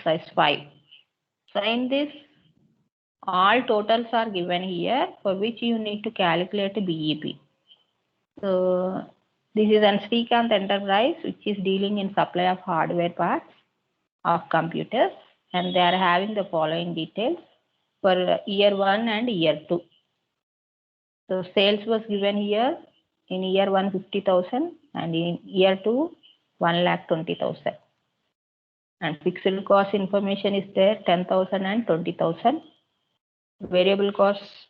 exercise 5. So in this, all totals are given here for which you need to calculate BEP. So this is an Srikanth Enterprise which is dealing in supply of hardware parts of computers, and they are having the following details for year 1 and year 2. So sales was given here in year 1 50,000 and in year 2 1,20,000. And fixed cost information is there 10,000 and 20,000. Variable costs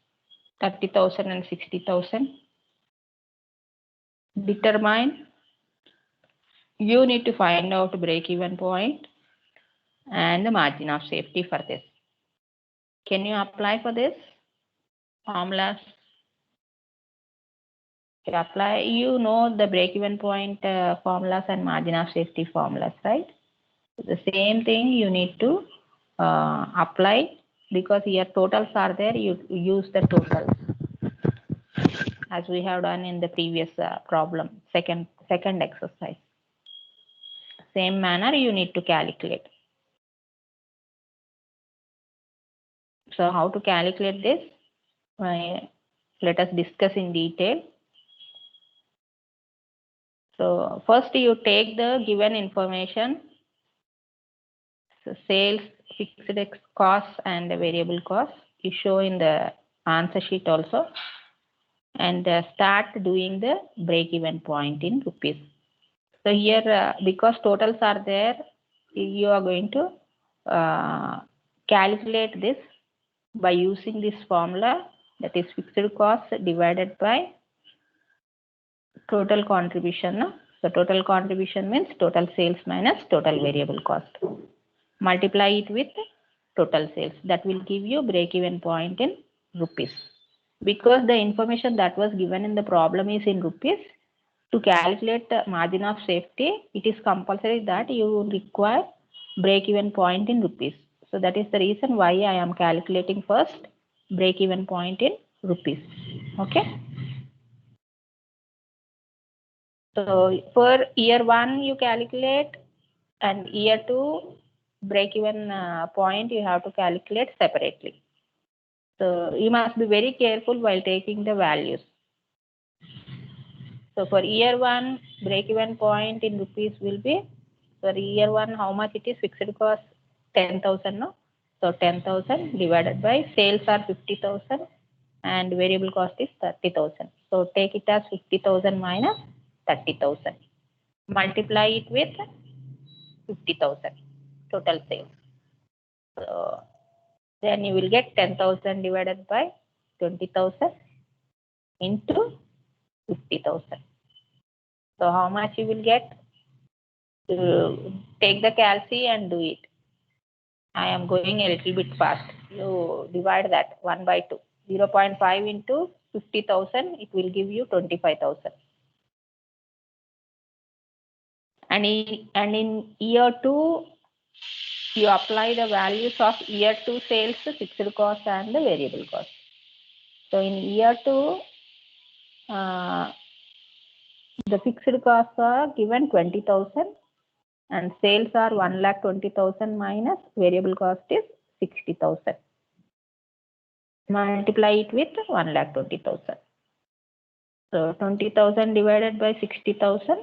30,000 and 60,000. Determine, you need to find out break-even point and the margin of safety for this. Can you apply for this formulas? To apply, you know the break-even point formulas and margin of safety formulas, right? The same thing you need to apply, because here totals are there. You use the totals as we have done in the previous problem, second exercise. Same manner you need to calculate. So how to calculate this? Let us discuss in detail. So first you take the given information, so sales, fixed costs and the variable costs. You show in the answer sheet also, and start doing the break-even point in rupees. So here, because totals are there, you are going to calculate this by using this formula, that is fixed cost divided by total contribution. No? So total contribution means total sales minus total variable cost. Multiply it with total sales. That will give you break-even point in rupees. Because the information that was given in the problem is in rupees, to calculate the margin of safety, it is compulsory that you require break-even point in rupees. So that is the reason why I am calculating first break-even point in rupees. Okay. So for year 1 you calculate, and year 2 break-even point you have to calculate separately. So you must be very careful while taking the values. So for year 1, break-even point in rupees will be, for year 1, how much it is? Fixed cost 10,000, no? So 10,000 divided by sales are 50,000 and variable cost is 30,000. So take it as 50,000 minus 30,000. Multiply it with 50,000 total sales. So then you will get 10,000 divided by 20,000 into 50,000. So how much you will get? Take the calci and do it. I am going a little bit fast. You divide that 1 by 2. 0.5 into 50,000, it will give you 25,000. And in year 2, you apply the values of year 2 sales, fixed cost and the variable cost. So in year 2, the fixed costs are given 20,000 and sales are 1,20,000 minus variable cost is 60,000. Multiply it with 1,20,000. So 20,000 divided by 60,000.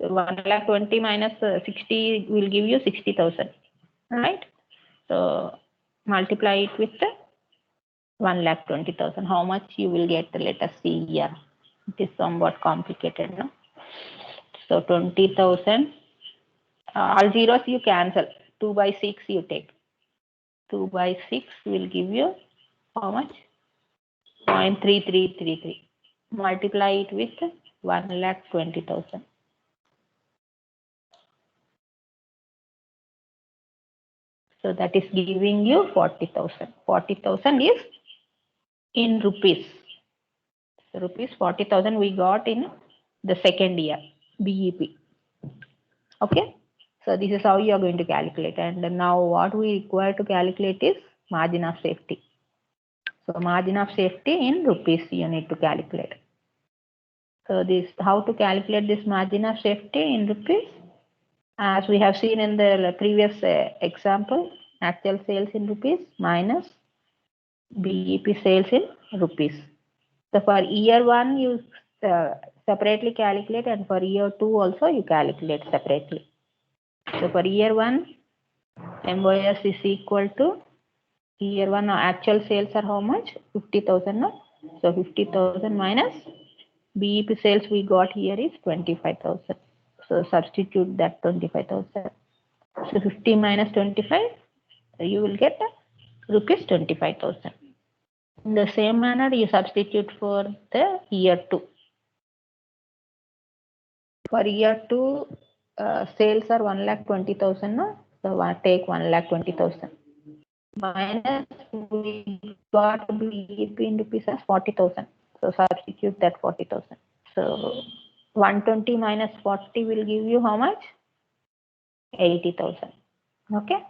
1,20,000 minus 60 will give you 60,000, right? So multiply it with 1,20,000. How much you will get? Let us see here. It is somewhat complicated, no? So 20,000. All zeros you cancel. 2 by 6 you take. 2 by 6 will give you how much? 0.3333. Multiply it with 1,20,000. So that is giving you 40,000. 40,000 is in rupees. So rupees 40,000 we got in the second year BEP. Okay. So this is how you are going to calculate. And now what we require to calculate is margin of safety. So margin of safety in rupees you need to calculate. So this, how to calculate this margin of safety in rupees? As we have seen in the previous example, actual sales in rupees minus BEP sales in rupees. So for year 1, you separately calculate, and for year 2 also you calculate separately. So for year 1, MOS is equal to year 1 actual sales are how much? 50,000. No? So 50,000 minus BEP sales we got here is 25,000. So substitute that 25,000. So 50 minus 25, you will get rupees 25,000. In the same manner, you substitute for the year 2. For year 2, sales are 1,20,000. No? So take 1,20,000. Minus we got BEP in rupees as 40,000. So substitute that 40,000. So 120 minus 40 will give you how much? 80,000. Okay.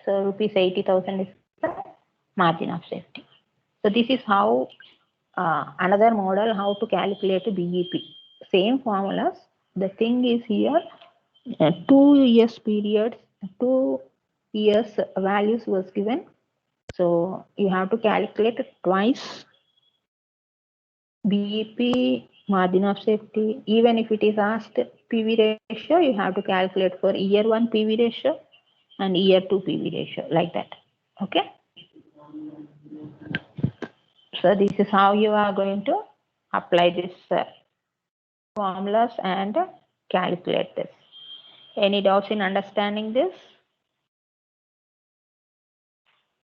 So rupees 80,000 is the margin of safety. So this is how another model how to calculate BEP. Same formulas. The thing is here 2 years periods, 2 years values was given. So you have to calculate twice BEP, margin of safety. Even if it is asked PV ratio, you have to calculate for year 1 PV ratio and year 2 PV ratio, like that. Okay. So this is how you are going to apply this formulas and calculate this. Any doubts in understanding this?